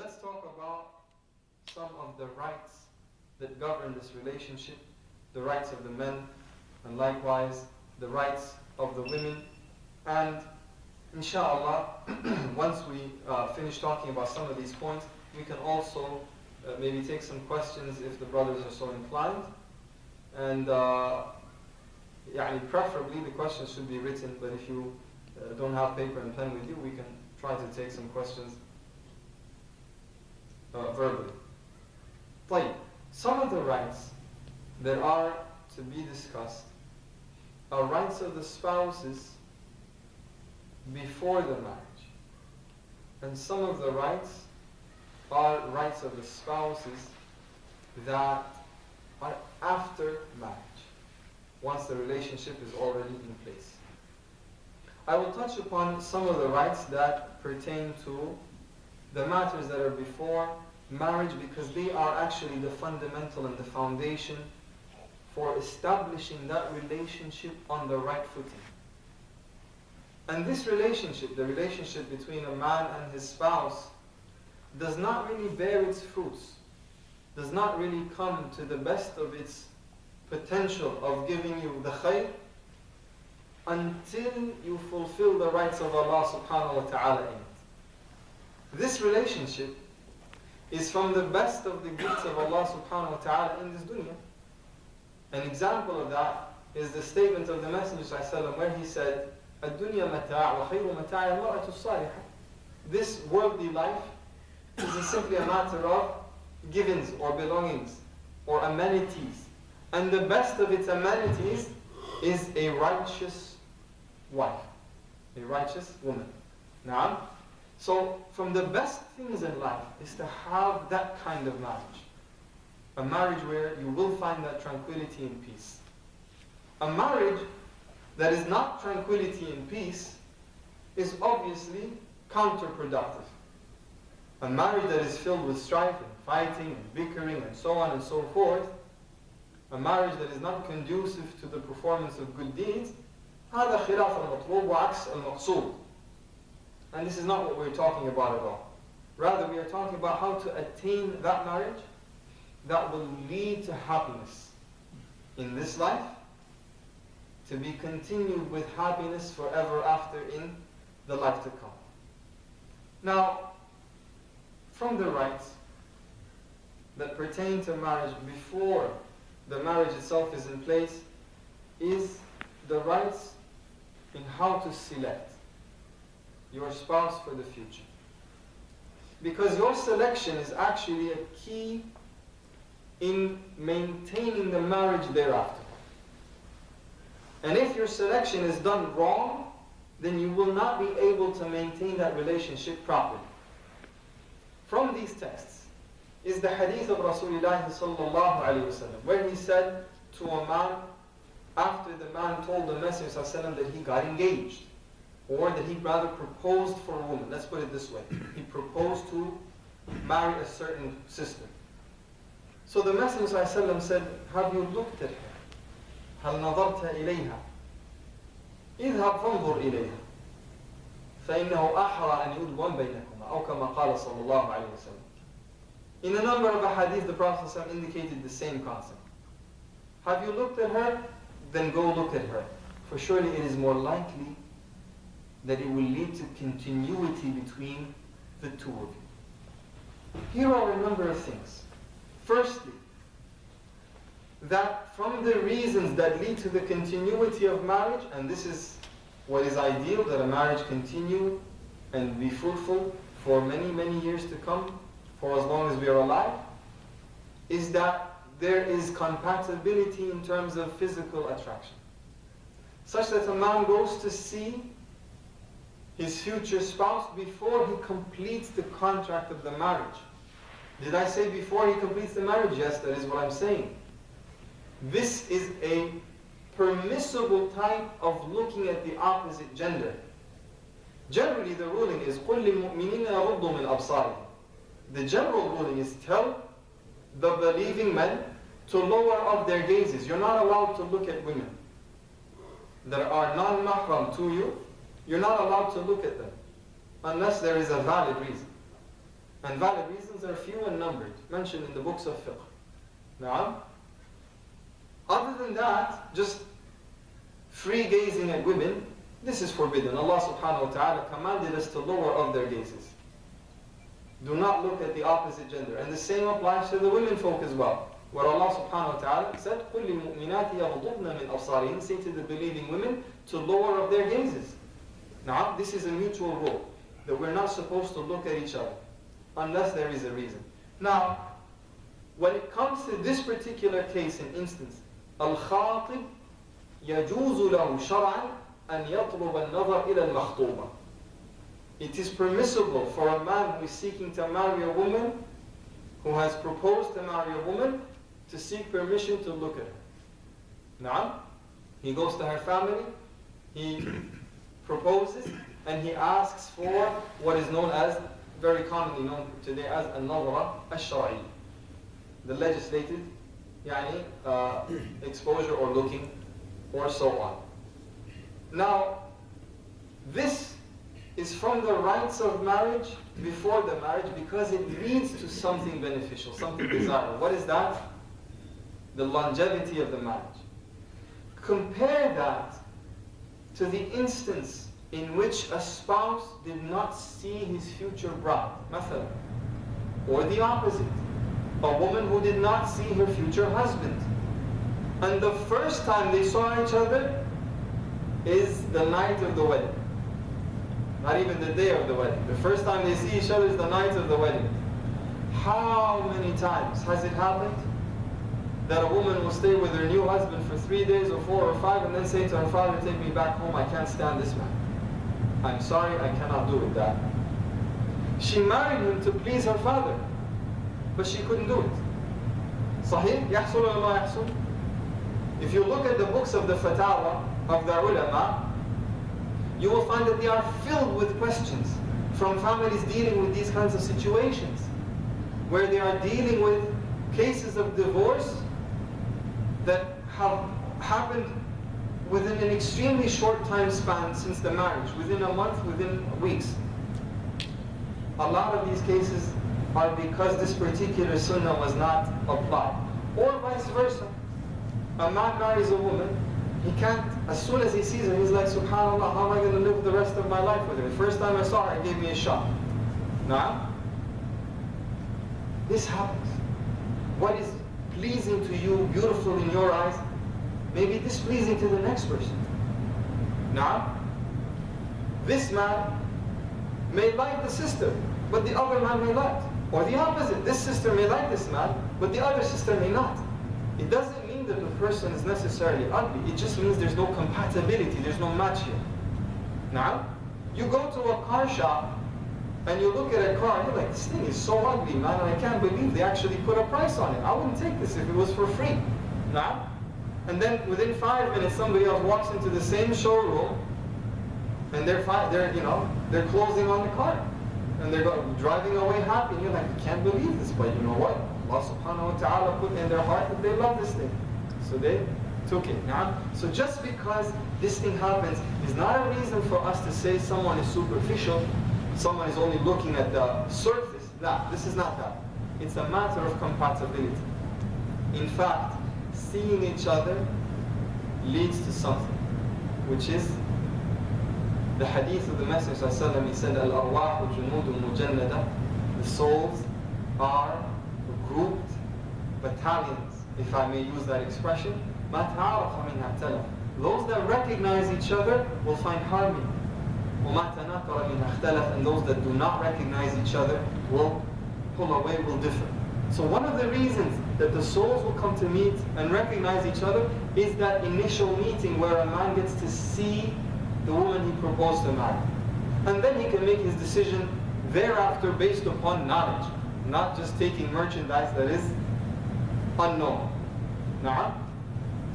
let's talk about some of the rights that govern this relationship, the rights of the men, and likewise the rights of the women. And inshallah, once we finish talking about some of these points, we can also maybe take some questions if the brothers are so inclined. And preferably the questions should be written, but if you don't have paper and pen with you, we can try to take some questions verbally. Some of the rights that are to be discussed are rights of the spouses before the marriage, and some of the rights are rights of the spouses that are after marriage, once the relationship is already in place. I will touch upon some of the rights that pertain to the matters that are before marriage, because they are actually the fundamental and the foundation for establishing that relationship on the right footing. And this relationship, the relationship between a man and his spouse, does not really bear its fruits, does not really come to the best of its potential of giving you the khayr until you fulfill the rights of Allah subhanahu wa ta'ala in it. This relationship is from the best of the gifts of Allah subhanahu wa ta'ala in this dunya. An example of that is the statement of the Messenger sallallahu alaihi wasallam where he said, "Ad-dunya mata' wa khayru mata'i al-mar'atu as-salihah." This worldly life is simply a matter of givens or belongings or amenities. And the best of its amenities is a righteous wife, a righteous woman. Now, so from the best things in life is to have that kind of marriage. A marriage where you will find that tranquility and peace. A marriage that is not tranquility and peace is obviously counterproductive. A marriage that is filled with strife and fighting and bickering and so on and so forth, a marriage that is not conducive to the performance of good deeds, هذا خلاف المطلوب وعكس المقصود. And this is not what we're talking about at all. Rather, we are talking about how to attain that marriage that will lead to happiness in this life, to be continued with happiness forever after in the life to come. Now, from the rights that pertain to marriage before the marriage itself is in place is the rights in how to select your spouse for the future. Because your selection is actually a key in maintaining the marriage thereafter. And if your selection is done wrong, then you will not be able to maintain that relationship properly. From these texts is the hadith of Rasulullah sallallahu alayhi wasallam, where he said to a man, after the man told the Messenger sallallahu alayhi wasallam that he got engaged, or that he rather proposed for a woman. Let's put it this way. He proposed to marry a certain sister. So the Messenger sallallahu alayhi wasallam said, have you looked at her? هل نظرت إليها؟ اذهب فانظر إليها فإنه أحرى أن يدبن بينكما أو كما قال صلى الله عليه وسلم. In a number of hadith, the Prophet ﷺ indicated the same concept. Have you looked at her? Then go look at her. For surely it is more likely that it will lead to continuity between the two of you. Here are a number of things. Firstly, that from the reasons that lead to the continuity of marriage, and this is what is ideal, that a marriage continue and be fruitful for many, many years to come, for as long as we are alive, is that there is compatibility in terms of physical attraction. Such that a man goes to see his future spouse before he completes the contract of the marriage. Did I say before he completes the marriage? Yes, that is what I'm saying. This is a permissible type of looking at the opposite gender. Generally, the ruling is قُلْ لِلْمُؤْمِنِينَ يَغُضُّوا مِنْ أَبْصَارِهِمْ. The general ruling is tell the believing men to lower up their gazes. You're not allowed to look at women that are non-mahram to you. You're not allowed to look at them unless there is a valid reason. And valid reasons are few and numbered, mentioned in the books of fiqh. Now, other than that, just free gazing at women, this is forbidden. Allah subhanahu wa ta'ala commanded us to lower of their gazes. Do not look at the opposite gender. And the same applies to the women folk as well. Where Allah subhanahu wa ta'ala said, قُلْ لِلْمُؤْمِنَاتِ يَغْضُضْنَ مِنْ أَبْصَارِهِنَّ, say to the believing women to lower of their gazes. Now, this is a mutual rule, that we're not supposed to look at each other, unless there is a reason. Now, when it comes to this particular case and instance, الخاطب يجوز له شرعا أن يطلب النظر إلى المخطوبة. It is permissible for a man who is seeking to marry a woman, who has proposed to marry a woman, to seek permission to look at her. Now, he goes to her family, he proposes, and he asks for what is known as, very commonly known today as النظرة الشرعية, the legislated exposure or looking, or so on. Now, this is from the rights of marriage before the marriage because it leads to something beneficial, something desirable. What is that? The longevity of the marriage. Compare that to the instance in which a spouse did not see his future bride, مثلا, or the opposite, a woman who did not see her future husband. And the first time they saw each other is the night of the wedding. Not even the day of the wedding. The first time they see each other is the night of the wedding. How many times has it happened that a woman will stay with her new husband for 3 days or 4 or 5 and then say to her father, take me back home, I can't stand this man. I'm sorry, I cannot do it, Dad. She married him to please her father, but she couldn't do it. Sahih? يحصل ولا ما يحصل? If you look at the books of the fatawa of the ulama, you will find that they are filled with questions from families dealing with these kinds of situations, where they are dealing with cases of divorce that have happened within an extremely short time span since the marriage, within a month, within weeks. A lot of these cases are because this particular sunnah was not applied. Or vice versa. A man marries a woman, he can't, as soon as he sees her, he's like, subhanAllah, how am I going to live the rest of my life with her? The first time I saw her, it gave me a shock. Now, this happens. What is pleasing to you, beautiful in your eyes, may be displeasing to the next person. Now, this man may like the sister, but the other man may not. Or the opposite, this sister may like this man, but the other sister may not. It doesn't mean that the person is necessarily ugly. It just means there's no compatibility, there's no match here. Now, you go to a car shop and you look at a car and you're like, this thing is so ugly, man, and I can't believe they actually put a price on it. I wouldn't take this if it was for free. Now, and then within 5 minutes somebody else walks into the same showroom and they're closing on the car. And they're driving away happy. And you're like, I can't believe this, but you know what? Allah subhanahu wa ta'ala put in their heart that they love this thing. So they took it. Now, so just because this thing happens is not a reason for us to say someone is superficial, someone is only looking at the surface. No, this is not that. It's a matter of compatibility. In fact, seeing each other leads to something, which is the hadith of the Messenger ﷺ. He said, Al-arwahu junudun mujannada, the souls are grouped battalions, if I may use that expression. مَا تَعَارَفَ مِنْهَا اخْتَلَفَ. Those that recognize each other will find harmony. وَمَا تَنَاكَرَ مِنْهَا اخْتَلَفَ. And those that do not recognize each other will pull away, will differ. So one of the reasons that the souls will come to meet and recognize each other is that initial meeting where a man gets to see the woman he proposed to marry. And then he can make his decision thereafter based upon knowledge, not just taking merchandise that is unknown. Now,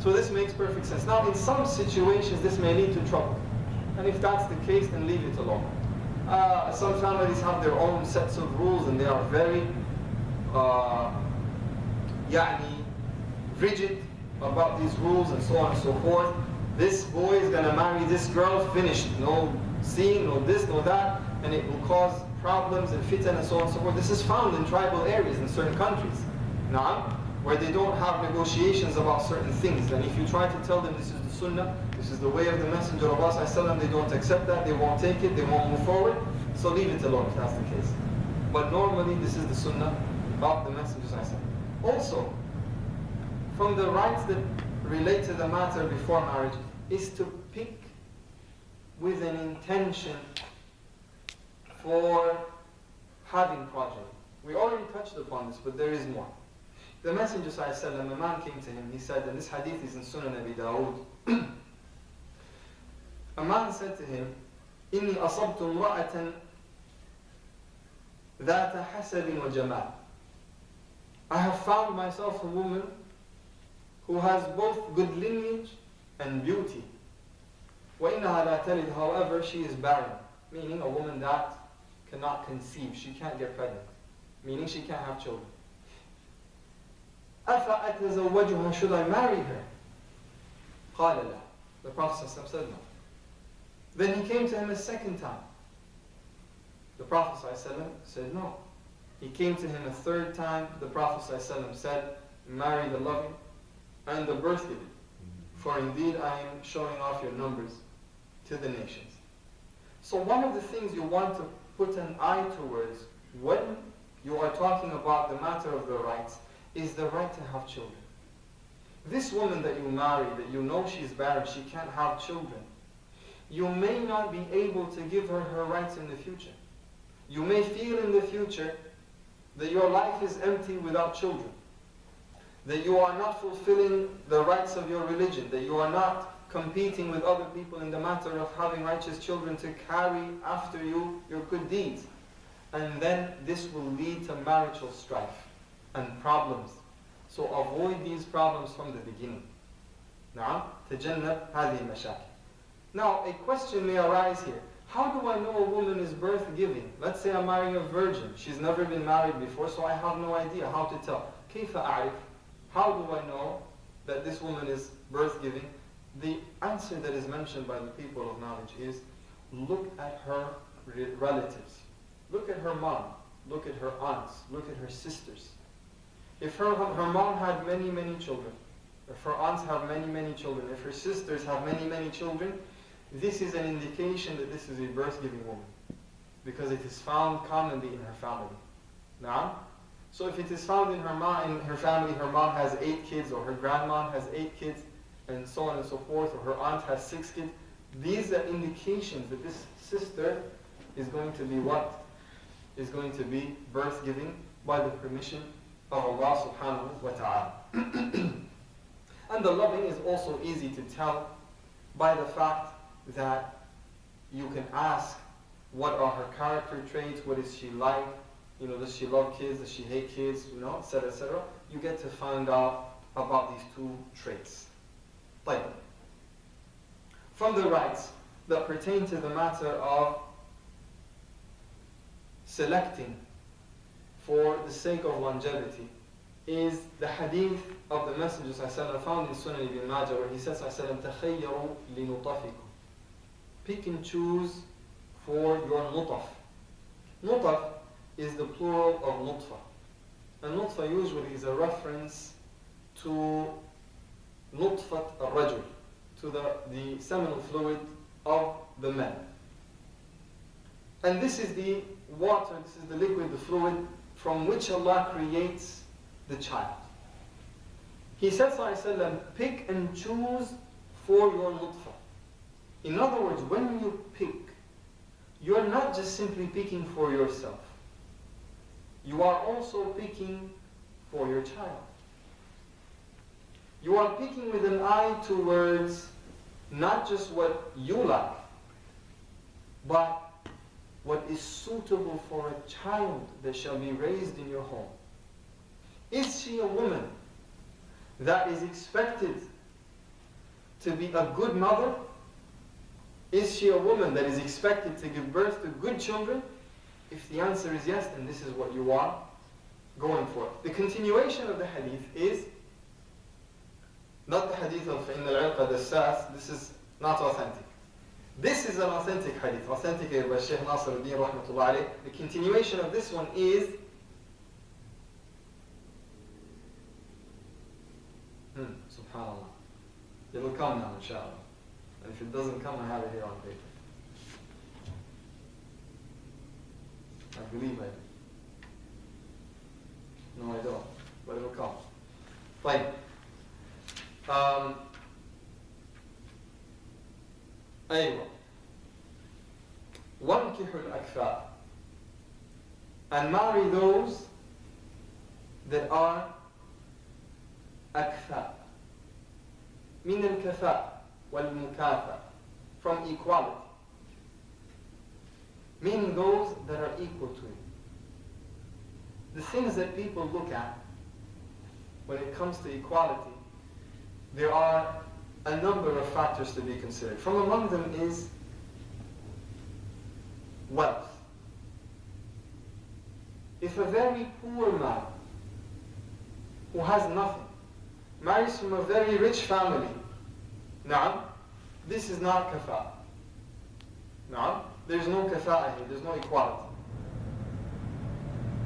so this makes perfect sense. Now, in some situations, this may lead to trouble. And if that's the case, then leave it alone. Some families have their own sets of rules and they are very rigid about these rules and so on and so forth. This boy is going to marry this girl, finished. No seeing, no this, no that, and it will cause problems and fitan and so on and so forth. This is found in tribal areas in certain countries. Now, where they don't have negotiations about certain things. And if you try to tell them this is the sunnah, this is the way of the Messenger of Allah, they don't accept that, they won't take it, they won't move forward. So leave it alone if that's the case. But normally this is the sunnah of the Messenger. Also, from the rights that relate to the matter before marriage is to pick with an intention for having progeny. We already touched upon this, but there is more. The Messenger ﷺ, a man came to him, he said, and this hadith is in Sunan Abi Dawood. A man said to him, إِنِّي أَصَبْتُ امْرَأَةً ذَاتَ حَسَبٍ وَجَمَالٍ. I have found myself a woman who has both good lineage and beauty. وَإِنَّهَا لَا تَلِدْ. However, she is barren, meaning a woman that cannot conceive, she can't get pregnant, meaning she can't have children. أَفَأَتَزَوَّجُهَا. Should I marry her? قَالَ لَا. The Prophet ﷺ said no. Then he came to him a second time. The Prophet ﷺ said no. He came to him a third time. The Prophet ﷺ said, marry the loving and the birth-giving, for indeed I am showing off your numbers to the nations. So one of the things you want to put an eye towards when you are talking about the matter of the rights is the right to have children. This woman that you marry, that you know she's barren, she can't have children, you may not be able to give her her rights in the future. You may feel in the future that your life is empty without children, that you are not fulfilling the rights of your religion, that you are not competing with other people in the matter of having righteous children to carry after you your good deeds. And then this will lead to marital strife and problems. So avoid these problems from the beginning. نعم تجنب هذه المشاكل. Now a question may arise here. How do I know a woman is birth-giving? Let's say I'm marrying a virgin. She's never been married before, so I have no idea how to tell. كيف أعرف? How do I know that this woman is birth-giving? The answer that is mentioned by the people of knowledge is look at her relatives. Look at her mom. Look at her aunts. Look at her sisters. If her mom had many, many children, if her aunts have many, many children, if her sisters have many, many children, this is an indication that this is a birth-giving woman, because it is found commonly in her family. Now, so if it is found in her family, her mom has 8 kids, or her grandma has 8 kids, and so on and so forth, or her aunt has 6 kids, these are indications that this sister is going to be what? Is going to be birth-giving by the permission of Allah subhanahu wa ta'ala. And the loving is also easy to tell by the fact that you can ask what are her character traits, what is she like, does she love kids, does she hate kids, etc., etc. You get to find out about these 2 traits. Like, from the rights that pertain to the matter of selecting for the sake of longevity is the hadith of the Messenger ﷺ found in Sunan Ibn Majah, where he says, تَخَيَّرُوا لِنُطَفِكُمْ. Pick and choose for your nutaf. Nutaf is the plural of nutfa. And nutfa usually is a reference to nutfat al-rajul, to the seminal fluid of the man. And this is the water, this is the liquid, the fluid from which Allah creates the child. He says, ﷺ, pick and choose for your nutfa. In other words, when you pick, you're not just simply picking for yourself. You are also picking for your child. You are picking with an eye towards not just what you like, but what is suitable for a child that shall be raised in your home. Is she a woman that is expected to be a good mother? Is she a woman that is expected to give birth to good children? If the answer is yes, then this is what you are going for. The continuation of the hadith is not the hadith of إِنَّ الْعِرْقَ دَسَّاسٍ. This is not authentic. This is an authentic hadith, authenticated by Shaykh Nasr al-Din rahmatullah alayh. The continuation of this one is subhanallah. It will come now, inshallah. And if it doesn't come, I have it here on paper. I believe I do. No, I don't. But it will come. Fine. أيوة. وانكحوا الأكفاء. And marry those that are أكفاء. من الكفاء والمكافأة. From equality. Meaning those that are equal to you. The things that people look at when it comes to equality, there are a number of factors to be considered. From among them is wealth. If a very poor man who has nothing marries from a very rich family, now this is not kafa. Now there's no kafa here, there's no equality.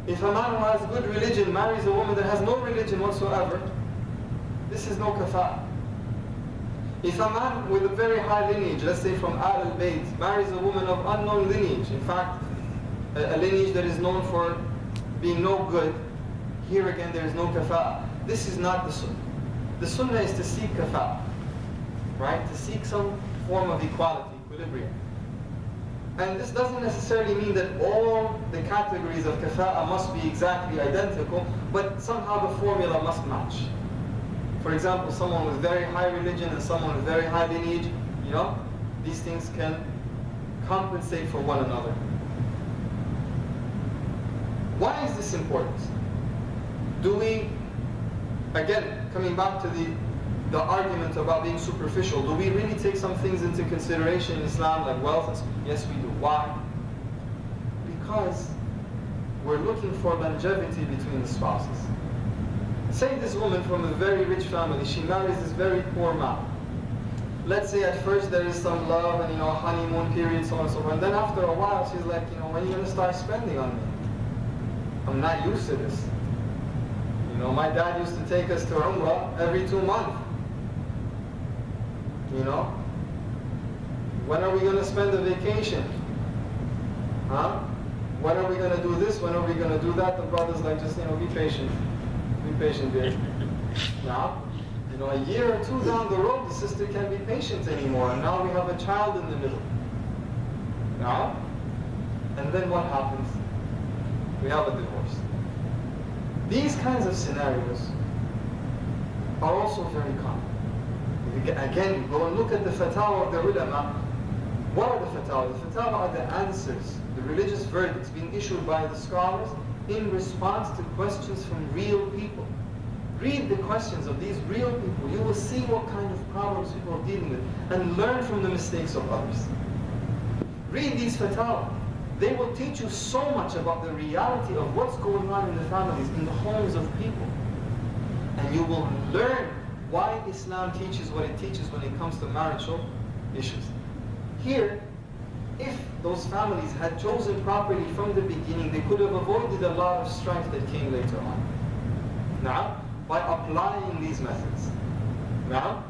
If a man who has good religion marries a woman that has no religion whatsoever, this is no kafa. If a man with a very high lineage, let's say from Al-Bayt, marries a woman of unknown lineage, in fact, a lineage that is known for being no good, here again there is no kafa. This is not the sunnah. The sunnah is to seek kafa, right? To seek some form of equality, equilibrium. And this doesn't necessarily mean that all the categories of kafa'a must be exactly identical, but somehow the formula must match. For example, someone with very high religion and someone with very high lineage, these things can compensate for one another. Why is this important? Do we, again, coming back to the argument about being superficial, do we really take some things into consideration in Islam, like wealth? Yes, we do. Why? Because we're looking for longevity between the spouses. Say this woman from a very rich family, she marries this very poor man. Let's say at first there is some love and honeymoon period, so on and so forth. And then after a while she's like, when are you going to start spending on me? I'm not used to this. My dad used to take us to Umrah every 2 months. When are we going to spend a vacation? When are we going to do this? When are we going to do that? The brother's like, just, be patient. Be patient, babe. Now, a year or two down the road, the sister can't be patient anymore. And now we have a child in the middle. Now, and then what happens? We have a divorce. These kinds of scenarios are also very common. Again, go and look at the fatwa of the ulama. What are the fatwa? The fatwa are the answers, the religious verdicts being issued by the scholars in response to questions from real people. Read the questions of these real people. You will see what kind of problems people are dealing with and learn from the mistakes of others. Read these fatwa. They will teach you so much about the reality of what's going on in the families, in the homes of people. And you will learn why Islam teaches what it teaches when it comes to marital issues. Here, if those families had chosen properly from the beginning, they could have avoided a lot of strife that came later on. Now, by applying these methods. Now,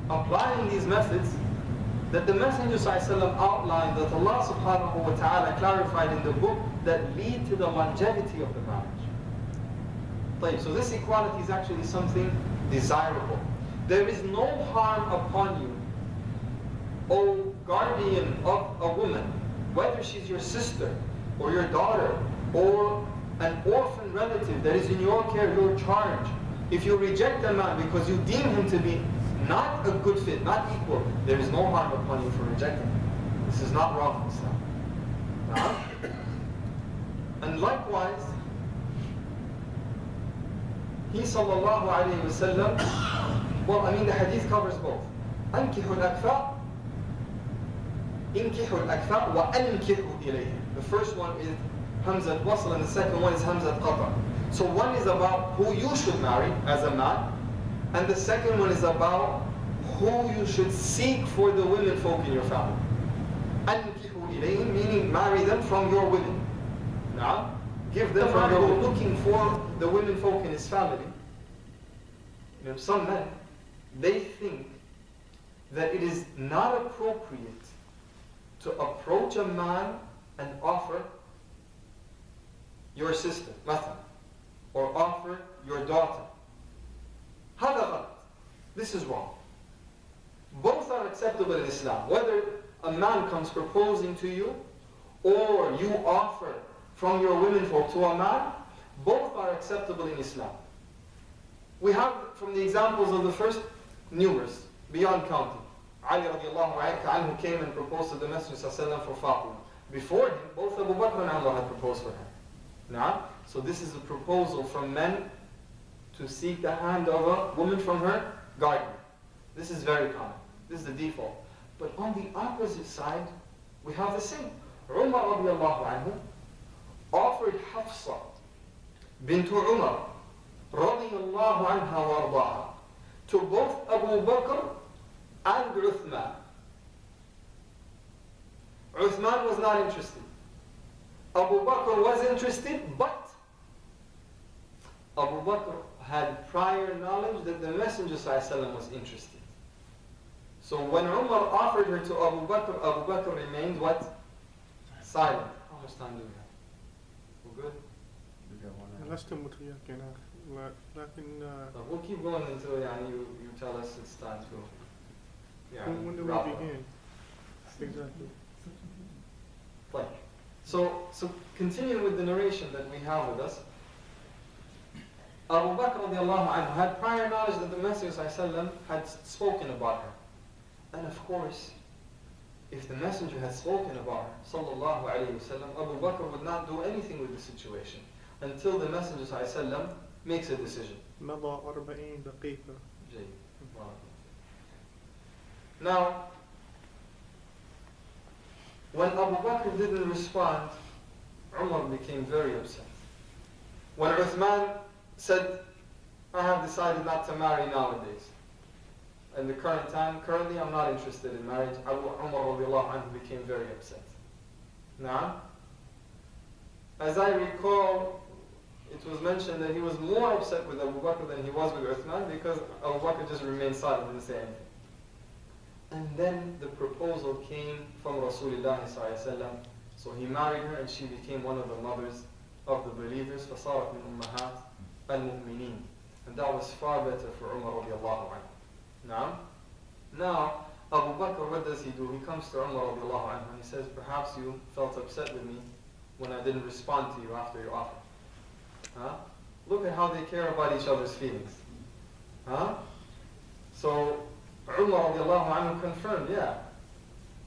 applying these methods that the Messenger ﷺ outlined, that Allah subhanahu wa ta'ala clarified in the book, that lead to the longevity of the marriage. So this equality is actually something desirable. There is no harm upon you, O guardian of a woman, whether she's your sister or your daughter or an orphan relative that is in your care, your charge. If you reject a man because you deem him to be not a good fit, not equal, there is no harm upon you for rejecting him. This is not wrong in Islam. And likewise, he sallallahu alayhi wa sallam, the hadith covers both. أنكحوا الأكفاء انكحوا الأكفاء وأنكحوا إليهم. The first one is Hamzat Wasl and the second one is Hamzat Qata. So one is about who you should marry as a man, and the second one is about who you should seek for the women folk in your family. أنكحوا إليهم, meaning marry them from your women. Now, give them from your looking for the women folk in his family. You know, some men, they think that it is not appropriate to approach a man and offer your sister, مثلا, or offer your daughter. هذا غلط. This is wrong. Both are acceptable in Islam. Whether a man comes proposing to you or you offer from your women folk to a man, both are acceptable in Islam. We have from the examples of the first numerous, beyond counting. Ali radiallahu anhu came and proposed to the Messenger for Fatima. Before him, both Abu Bakr and Umar had proposed for her. Now, so this is a proposal from men to seek the hand of a woman from her guardian. This is very common. This is the default. But on the opposite side, we have the same. Umar radiallahu anhu offered Hafsa bint Umar radiallahu anha wa ardaha to both Abu Bakr and Uthman. Uthman was not interested. Abu Bakr was interested, but Abu Bakr had prior knowledge that the Messenger ﷺ was interested. So when Umar offered her to Abu Bakr remained what? Silent. How much time do we have? We're good? We'll keep going until you tell us it's time to go. When do we begin? Exactly. Like, so continuing with the narration that we have with us, Abu Bakr radiallahu anhu had prior knowledge that the Messenger ﷺ had spoken about her. And of course, if the Messenger had spoken about her, sallallahu alayhi wasallam, Abu Bakr would not do anything with the situation until the Messenger ﷺ makes a decision. Now, when Abu Bakr didn't respond, Umar became very upset. When Uthman said, I have decided not to marry nowadays. In the currently I'm not interested in marriage. Umar radiallahu anhu became very upset. Now, as I recall, it was mentioned that he was more upset with Abu Bakr than he was with Uthman because Abu Bakr just remained silent and didn't say anything. And then the proposal came from Rasulullah ﷺ. So he married her and she became one of the mothers of the believers. فَصَارَتْ مِنْ أُمَّهَاتِ الْمُؤْمِنِينَ. And that was far better for Umar radiallahu anhu. Now, Abu Bakr, what does he do? He comes to Umar radiallahu anhu and he says, perhaps you felt upset with me when I didn't respond to you after your offer. Look at how they care about each other's feelings. So Umar radiallahu anhu confirmed, yeah.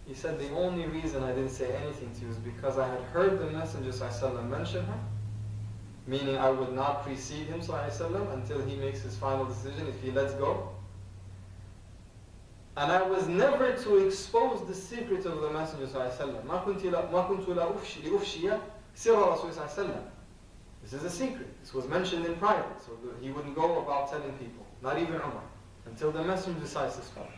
He said, the only reason I didn't say anything to you is because I had heard the Messenger ﷺ mention her, meaning I would not precede him ﷺ until he makes his final decision if he lets go. And I was never to expose the secret of the Messenger ﷺ. مَا كُنْتُ لِأُفْشِيَ سِرَّ رَسُولِ ﷺ. This is a secret. This was mentioned in private, so he wouldn't go about telling people, not even Umar, until the Messenger decides to stop.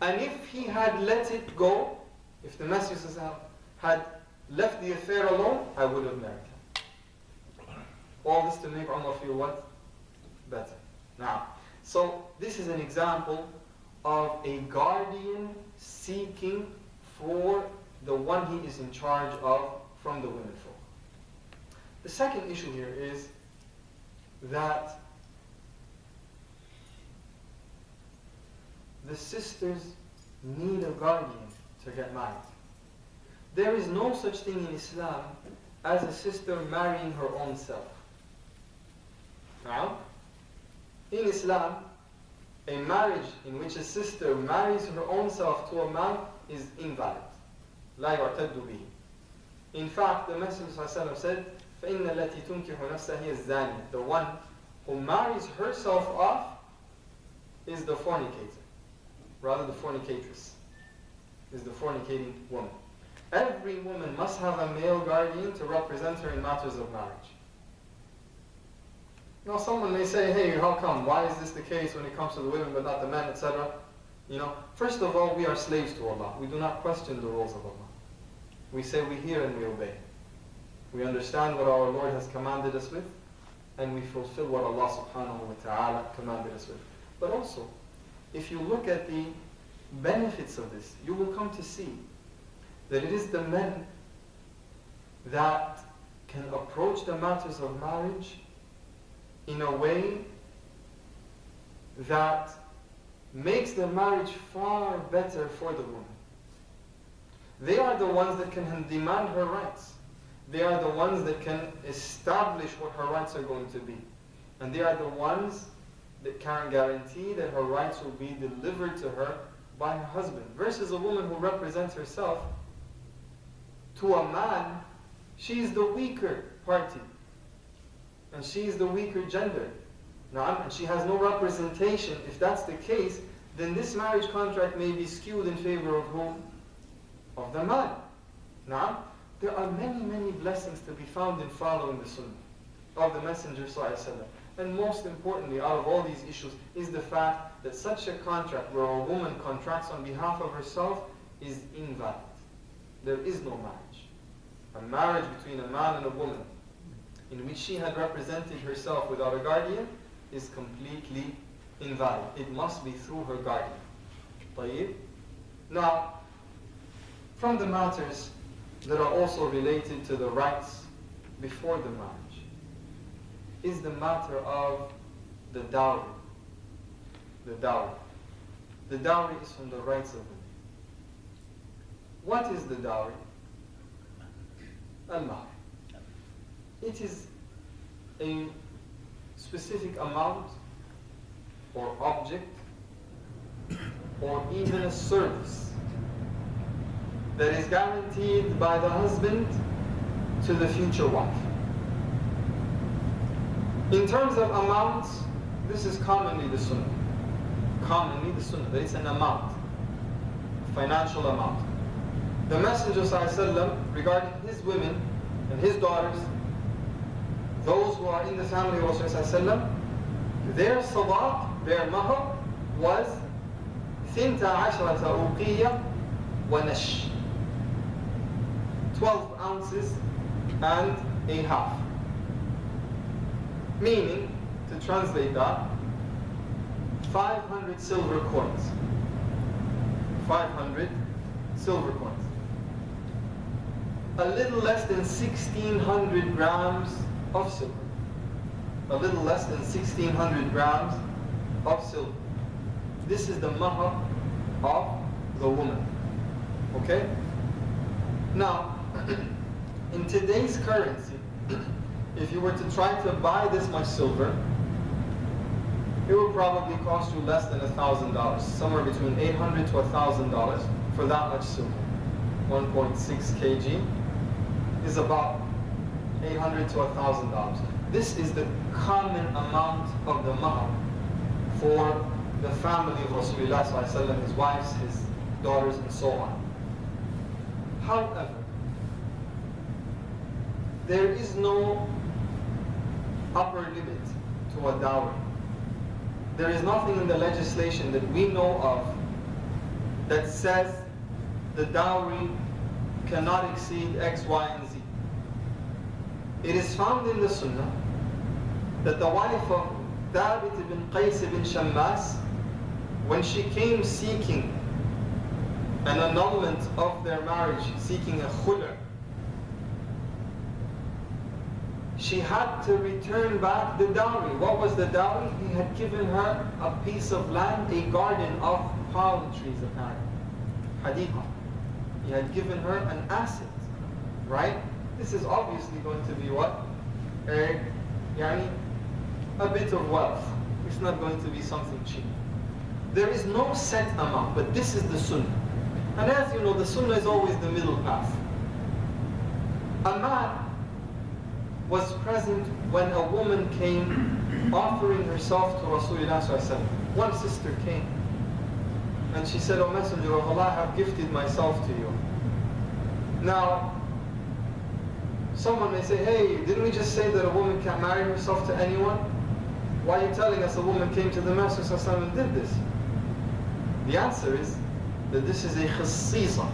And if he had let it go, if the Messenger had left the affair alone, I would have married him. All this to make Umar feel what? Better. Now, so this is an example of a guardian seeking for the one he is in charge of from the women folk. The second issue here is that the sisters need a guardian to get married. There is no such thing in Islam as a sister marrying her own self. Now, in Islam, a marriage in which a sister marries her own self to a man is invalid. لا يعتد به. In fact, the Messenger ﷺ said, فَإِنَّ الَّتِي تُنْكِحُ نَفْسَهَا هِيَ الزَّانِيَةُ. The one who marries herself off is the fornicator. Rather, the fornicatress is the fornicating woman. Every woman must have a male guardian to represent her in matters of marriage. Now someone may say, hey, how come? Why is this the case when it comes to the women but not the men, etc.? First of all, we are slaves to Allah. We do not question the rules of Allah. We say we hear and we obey. We understand what our Lord has commanded us with, and we fulfill what Allah subhanahu wa ta'ala commanded us with. But also, if you look at the benefits of this, you will come to see that it is the men that can approach the matters of marriage in a way that makes the marriage far better for the woman. They are the ones that can demand her rights. They are the ones that can establish what her rights are going to be. And they are the ones that can guarantee that her rights will be delivered to her by her husband. Versus a woman who represents herself to a man, she is the weaker party. And she is the weaker gender. And she has no representation. If that's the case, then this marriage contract may be skewed in favor of whom? Of the man. There are many, many blessings to be found in following the sunnah of the Messenger ﷺ. And most importantly, out of all these issues, is the fact that such a contract where a woman contracts on behalf of herself is invalid. There is no marriage. A marriage between a man and a woman in which she had represented herself without a guardian is completely invalid. It must be through her guardian. طيب? Now, from the matters that are also related to the rights before the marriage is the matter of the dowry. The dowry. The dowry is from the rights of women. What is the dowry? Al-mahr. It is a specific amount or object or even a service that is guaranteed by the husband to the future wife. In terms of amounts, this is commonly the sunnah. Commonly the sunnah, that it's an amount, a financial amount. The Messenger ﷺ, regarding his women and his daughters, those who are in the family of Rasulullah ﷺ, their sadaq, their mahr, was 12 uqiyya wa nash. 12 ounces and a half. Meaning, to translate that, 500 silver coins. 500 silver coins. A little less than 1,600 grams of silver. A little less than 1,600 grams of silver. This is the mahr of the woman. Okay? Now, in today's currency, if you were to try to buy this much silver, it would probably cost you less than $1,000, somewhere between $800 to $1,000 for that much silver. 1.6 kg is about $800 to $1,000. This is the common amount of the mahr for the family of Rasulullah ﷺ, his wives, his daughters, and so on. However, there is no upper limit to a dowry. There is nothing in the legislation that we know of that says the dowry cannot exceed X, Y, and Z. It is found in the Sunnah that the wife of Thabit ibn Qais ibn Shammas, when she came seeking an annulment of their marriage, seeking a khula, she had to return back the dowry. What was the dowry? He had given her a piece of land, a garden of palm trees apparently. Haditha. He had given her an asset, right? This is obviously going to be what? A bit of wealth. It's not going to be something cheap. There is no set amount, but this is the sunnah. And as you know, the sunnah is always the middle path. A man was present when a woman came offering herself to Rasulullah ﷺ. One sister came and she said, "O Messenger of Allah, I have gifted myself to you." Now, someone may say, "Hey, didn't we just say that a woman can't marry herself to anyone? Why are you telling us a woman came to the Messenger ﷺ and did this?" The answer is that this is a khasisa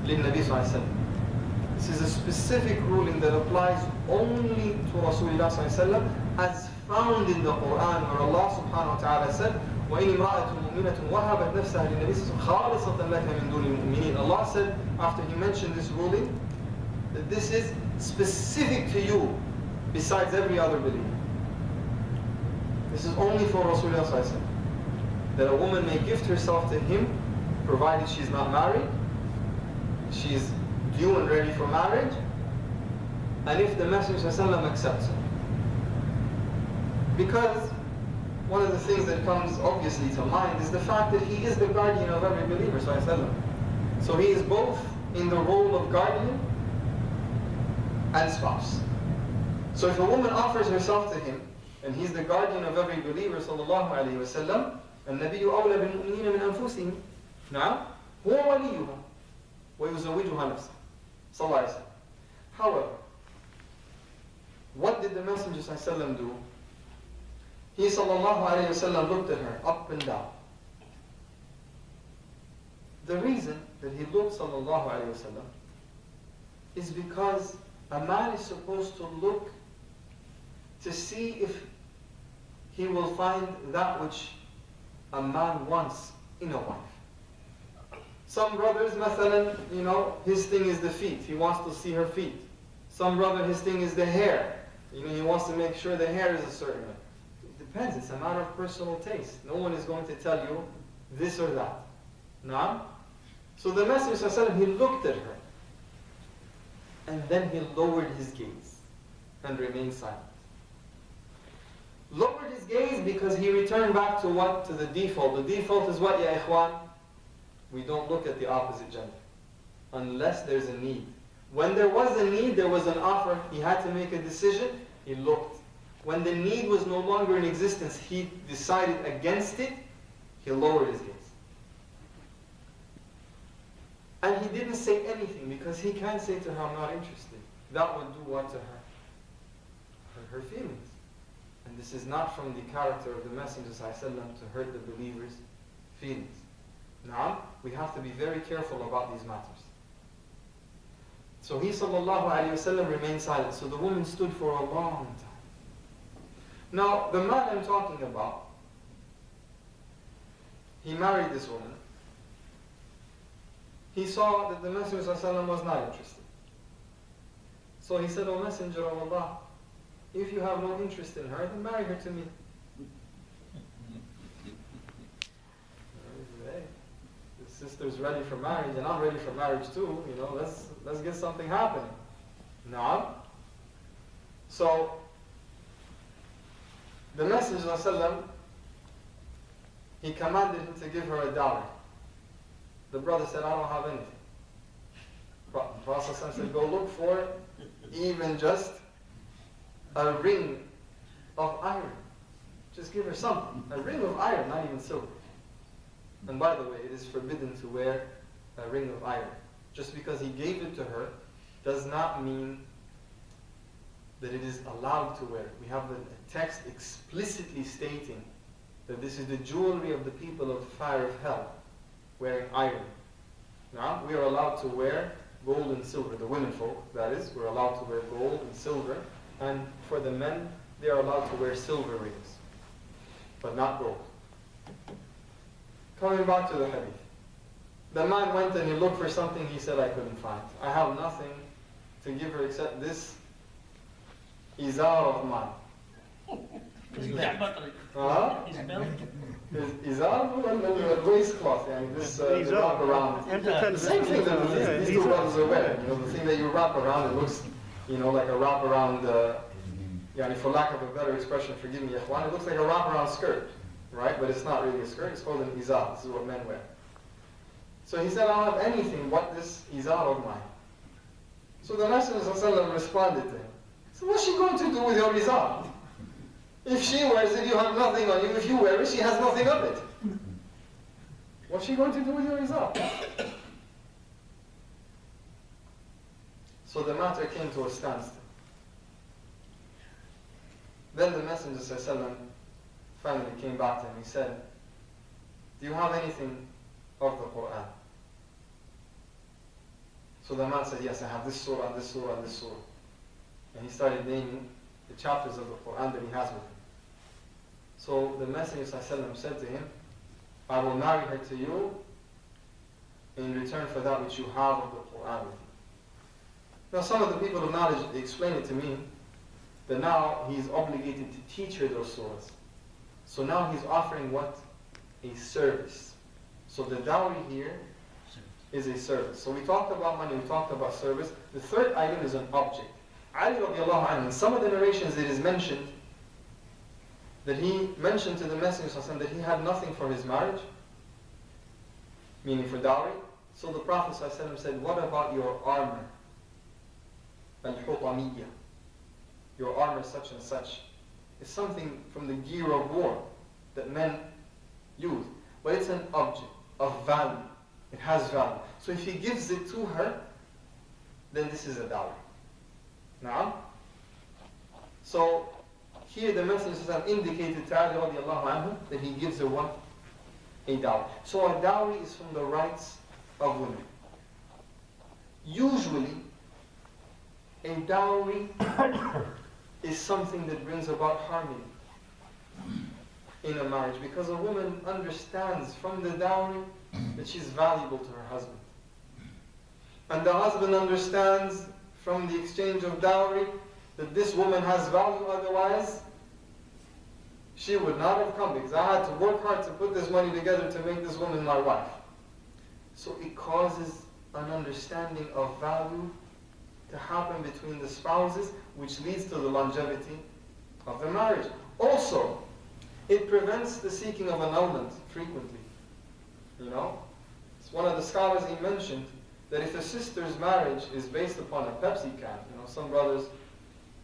lil-Nabi sallallahu alaihi wasallam. This is a specific ruling that applies only to Rasulullah sallallahu alaihi wasallam, as found in the Quran, where Allah subhanahu wa ta'ala said, وَإِنِ امْرَأَةٌ مُؤْمِنَةٌ وَهَبَتْ نَفْسَهَا لِلنَّبِيِّ خَالِصَةً لَكَ مِن دُونِ الْمُؤْمِنِينَ. Allah said, after He mentioned this ruling, that this is specific to you besides every other believer. This is only for Rasulullah sallallahu alaihi wasallam, that a woman may gift herself to him provided she's not married, she's due and ready for marriage, and if the Messenger sallallahu alaihi wasallam accepts her. Because one of the things that comes obviously to mind is the fact that he is the guardian of every believer sallallahu alaihi wasallam. So he is both in the role of guardian and spouse. So if a woman offers herself to him, and he's the guardian of every believer sallallahu alayhi wa sallam, النبي أولى بالمؤمنين من أنفسهم نعم هو وليها ويزوجها نفسه صلى الله عليه وسلم. However, what did the Messenger sallallahu alayhi wa sallam do? He sallallahu alayhi wa sallam looked at her up and down. The reason that he looked sallallahu alayhi wa sallam is because a man is supposed to look to see if he will find that which a man wants in a wife. Some brothers, mathalan, his thing is the feet. He wants to see her feet. Some brother, his thing is the hair. He wants to make sure the hair is a certain way. It depends. It's a matter of personal taste. No one is going to tell you this or that. Naam? So the Messenger sallallahu alaihi wasallam, he looked at her, and then he lowered his gaze and remained silent. Lowered his gaze because he returned back to what? To the default. The default is what, ya ikhwan? We don't look at the opposite gender unless there's a need. When there was a need, there was an offer, he had to make a decision, he looked. When the need was no longer in existence, he decided against it, he lowered his gaze. And he didn't say anything because he can't say to her, I'm not interested. That would do what to her? Her feelings. And this is not from the character of the Messenger ﷺ to hurt the believer's feelings. Now, we have to be very careful about these matters. So he sallallahu alayhi wa sallam remained silent. So the woman stood for a long time. Now, the man I'm talking about, he married this woman. He saw that the Messenger ﷺ was not interested. So he said, O Messenger of Allah, if you have no interest in her, then marry her to me. Hey, the sister's ready for marriage, and I'm ready for marriage too. Let's get something happening. Now, so the Messenger ﷺ, he commanded him to give her a dowry. The brother said, I don't have anything. The Prophet ﷺ said, go look for even just a ring of iron. Just give her something. A ring of iron, not even silver. And by the way, it is forbidden to wear a ring of iron. Just because he gave it to her does not mean that it is allowed to wear. We have a text explicitly stating that this is the jewelry of the people of the fire of hell, wearing iron. Now, we are allowed to wear gold and silver. The women folk, that is, we're allowed to wear gold and silver. And for the men, they are allowed to wear silver rings, but not gold. Coming back to the hadith. The man went and he looked for something he said I couldn't find. I have nothing to give her except this izar of mine. His belt. His belt. Izar, waistcloth, and this wrap around. The same thing that these two brothers are wearing. The thing that you wrap around, it looks, like a wrap around, for lack of a better expression, forgive me, ikhwan, it looks like a wrap around skirt, right? But it's not really a skirt, it's called an izar. This is what men wear. So he said, I don't have anything but this izar of mine. So the Messenger ﷺ responded to him. So what's she going to do with your izar? If she wears it, you have nothing on you. If you wear it, she has nothing of it. What's she going to do with your izar? So the matter came to a standstill. Then the Messenger ﷺ finally came back to him. He said, do you have anything of the Quran? So the man said, yes, I have this surah, and this surah, and this surah. And he started naming the chapters of the Quran that he has with him. So the Messenger ﷺ said to him, I will marry her to you in return for that which you have of the Quran with you. Now some of the people of knowledge, they explain it to me that now he is obligated to teach her those surahs. So now he's offering what? A service. So the dowry here is a service. So we talked about money, we talked about service. The third item is an object. Ali radiallahu anhu, in some of the narrations it is mentioned that he mentioned to the Messenger ﷺ that he had nothing for his marriage, meaning for dowry. So the Prophet ﷺ said, what about your armor? Al-Hutamiyya. Your armor such and such. It's something from the gear of war that men use. But it's an object of value. It has value. So if he gives it to her, then this is a dowry. Now, so here the Messenger indicated to Ali radiallahu anhu that he gives her what? A dowry. So a dowry is from the rights of women. Usually, a dowry is something that brings about harmony in a marriage, because a woman understands from the dowry that she's valuable to her husband. And the husband understands from the exchange of dowry that this woman has value, otherwise she would not have come, because I had to work hard to put this money together to make this woman my wife. So it causes an understanding of value to happen between the spouses, which leads to the longevity of the marriage. Also, it prevents the seeking of annulment frequently. You know, it's one of the scholars, he mentioned that if a sister's marriage is based upon a Pepsi can, you know, some brothers,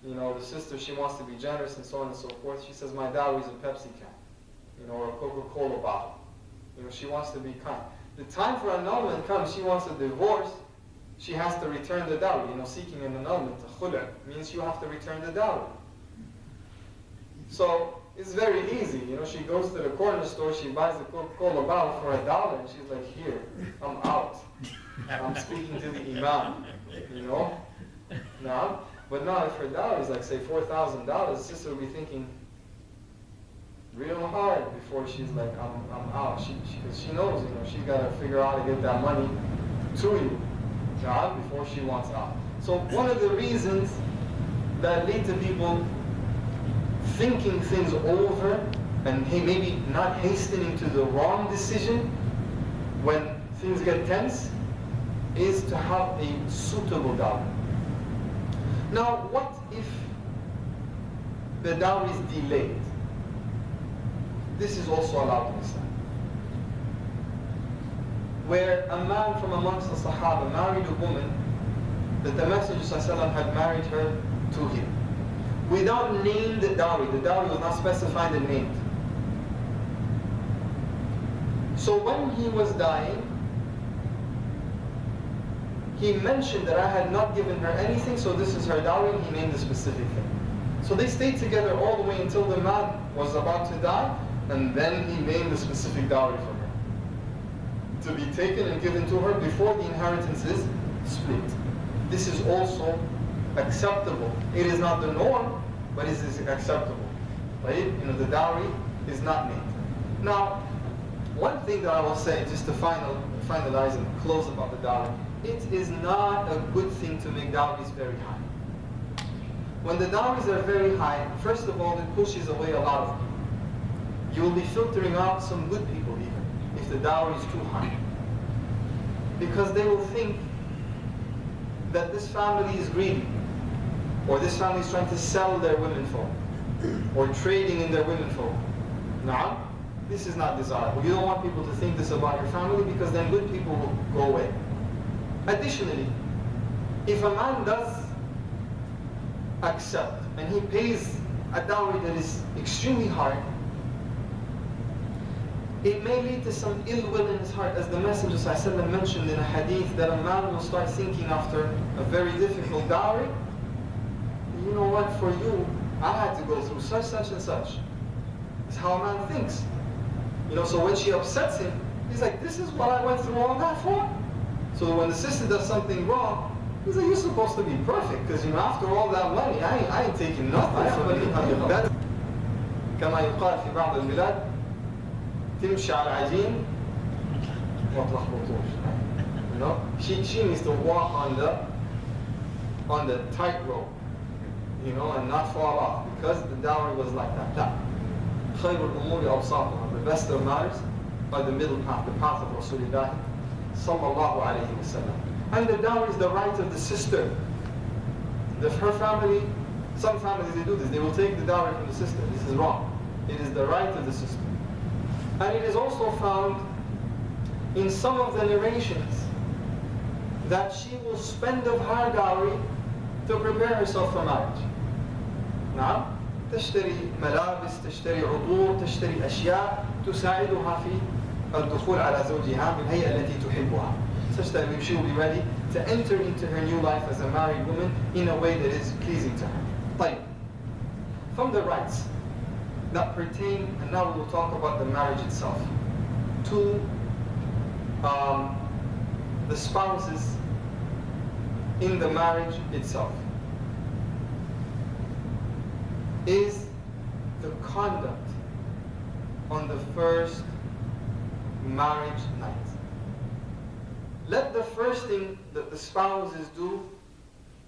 you know, the sister, she wants to be generous and so on and so forth. She says, my dowry is a Pepsi can, you know, or a Coca-Cola bottle. You know, she wants to be kind. The time for annulment comes, she wants a divorce, she has to return the dowry. You know, seeking an annulment, a khula, means you have to return the dowry. So it's very easy. You know, she goes to the corner store, she buys the Coca-Cola bottle for $1, and she's like, here, I'm out. I'm speaking to the imam, you know. Now, but now if her dowry is like, say, $4,000, the sister will be thinking real hard before she's like, I'm out. Because she knows, you know, she's got to figure out how to get that money to you, God, before she wants out. So one of the reasons that lead to people thinking things over and maybe not hastening to the wrong decision when things get tense is to have a suitable dowry. Now, what if the dowry is delayed? This is also allowed in Islam. Where a man from amongst the Sahaba married a woman that the Messenger ﷺ had married her to him, without named dowry. The dowry was not specified and named. So when he was dying, he mentioned that I had not given her anything, so this is her dowry, and he named the specific thing. So they stayed together all the way until the man was about to die, and then he named the specific dowry for her, to be taken and given to her before the inheritance is split. This is also acceptable. It is not the norm, but it is acceptable. Right? You know, the dowry is not named. Now, one thing that I will say, just to finalize and close about the dowry, it is not a good thing to make dowries very high. When the dowries are very high, first of all, it pushes away a lot of people. You will be filtering out some good people even, if the dowry is too high. Because they will think that this family is greedy, or this family is trying to sell their womenfolk, or trading in their womenfolk. Now, this is not desirable. You don't want people to think this about your family, because then good people will go away. Additionally, if a man does accept and he pays a dowry that is extremely high, it may lead to some ill will in his heart, as the Messenger ﷺ mentioned in a hadith, that a man will start thinking after a very difficult dowry, you know what, for you, I had to go through such and such. It's how a man thinks. You know, so when she upsets him, He's like, this is what I went through all that for? So when the sister does something wrong, he's like, you're supposed to be perfect, because after all that money, I ain't taking nothing from you. كما يقال في بعض البلاد تمشي على العجين ما تلخبطوش. She needs to walk on the tightrope, and not fall off, because the dowry was like that. خير الأمور أوساطها. The best of matters are the middle path, the path of Rasulullah sallallahu alayhi wa sallam. And the dowry is the right of the sister. Her family, some families they do this, they will take the dowry from the sister. This is wrong. It is the right of the sister. And it is also found in some of the narrations that she will spend of her dowry to prepare herself for marriage. نعم تشتري ملابس، تشتري عطور، تشتري أشياء تساعدها في الدخول على زوجها بالهيئة التي تحبها, such that she will be ready to enter into her new life as a married woman in a way that is pleasing to her. طيب. From the rights that pertain, and now we will talk about the marriage itself, to the spouses in the marriage itself, is the conduct on the first marriage night. Let the first thing that the spouses do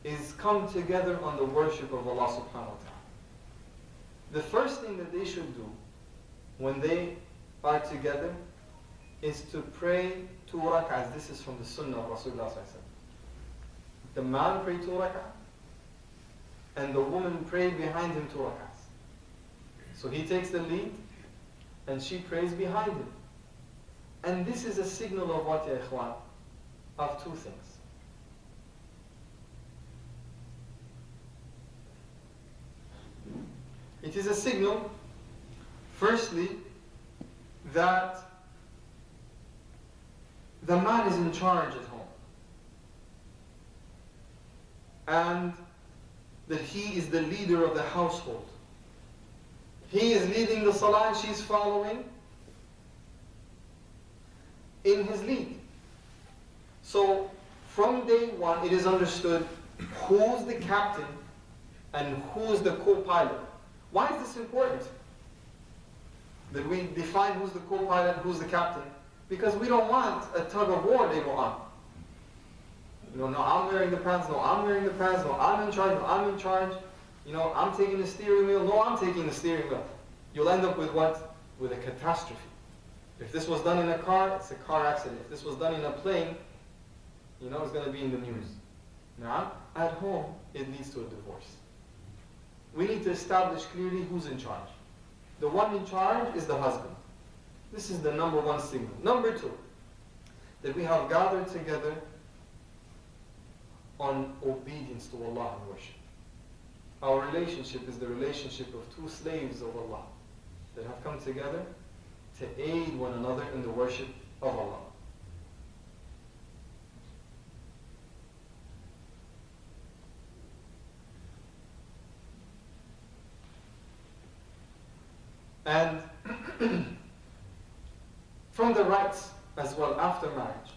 is come together on the worship of Allah subhanahu wa ta'ala. The first thing that they should do when they are together is to pray 2 rak'ahs. This is from the sunnah of Rasulullah sallallahu alaihi wasallam. The man pray 2 rak'ahs and the woman pray behind him 2 rak'ahs. So he takes the lead and she prays behind him. And this is a signal of what, ya ikhwan? Of 2 things. It is a signal, firstly, that the man is in charge at home, and that he is the leader of the household. He is leading the salah and she's following in his lead. So from day one it is understood who's the captain and who's the co-pilot. Why is this important? That we define who's the co-pilot, who's the captain? Because we don't want a tug of war later on. No, I'm wearing the pants, no, I'm wearing the pants, no, I'm in charge, no, I'm in charge. I'm taking the steering wheel, no, I'm taking the steering wheel. You'll end up with what? With a catastrophe. If this was done in a car, it's a car accident. If this was done in a plane, it's going to be in the news. Now, at home, it leads to a divorce. We need to establish clearly who's in charge. The one in charge is the husband. This is the number 1 signal. Number 2, that we have gathered together on obedience to Allah and worship. Our relationship is the relationship of 2 slaves of Allah that have come together to aid one another in the worship of Allah. And from the rights as well after marriage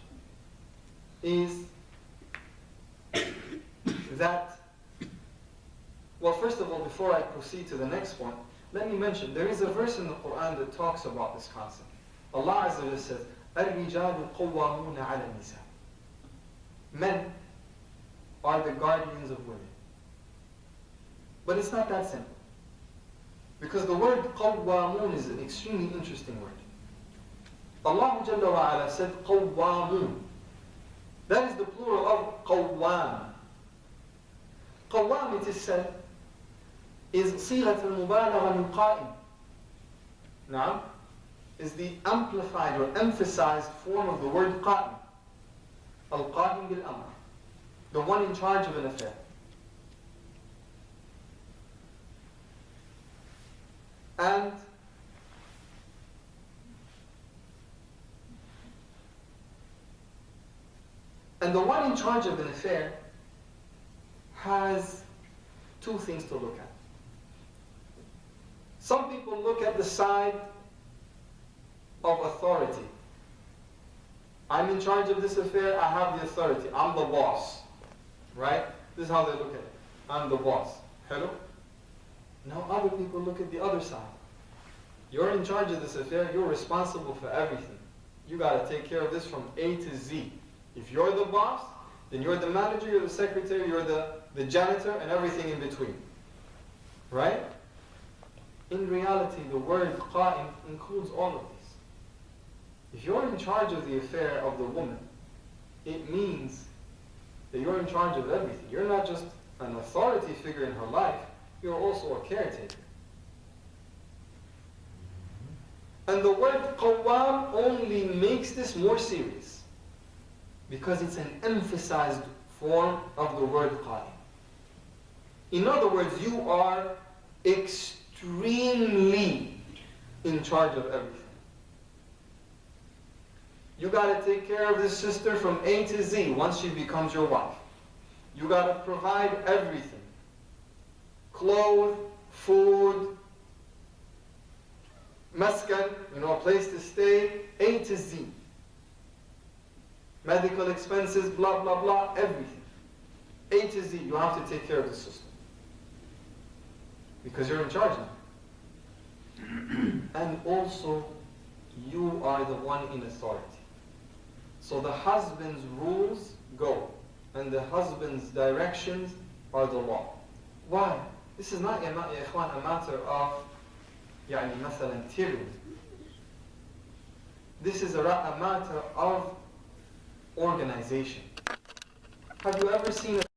is that, well, first of all, before I proceed to the next point, let me mention, there is a verse in the Quran that talks about this concept. Allah Azza wa Jalla says, الرجال قوامون على النساء. Men are the guardians of women. But it's not that simple. Because the word قوامون is an extremely interesting word. Allah Jalla wa Ala said قوامون. That is the plural of قوام. قوام, it is said, is صيغة المبالغة من قائم. Now, is the amplified or emphasized form of the word قائم. القائم بالأمر. The one in charge of an affair. And the one in charge of an affair has 2 things to look at. Some people look at the side of authority I'm in charge of this affair, I have the authority, I'm the boss. Right? This is how they look at it. I'm the boss. Hello? Now other people look at the other side. You're in charge of this affair, you're responsible for everything. You gotta take care of this from A to Z. If you're the boss, then you're the manager, you're the secretary, you're the janitor, and everything in between. Right? In reality, the word qa'im includes all of this. If you're in charge of the affair of the woman, it means that you're in charge of everything. You're not just an authority figure in her life, you're also a caretaker. And the word qawwam only makes this more serious because it's an emphasized form of the word qa'im. In other words, you are extremely in charge of everything. You got to take care of this sister from A to Z once she becomes your wife. You got to provide everything. Clothes, food, maskan, a place to stay, A to Z. Medical expenses, blah, blah, blah, everything. A to Z, you have to take care of the sister. Because you're in charge now. And also, you are the one in authority. So the husband's rules go, and the husband's directions are the law. Why? This is not, ya ikhwan, a matter of, مثلا tyranny. This is a matter of organization. Have you ever seen a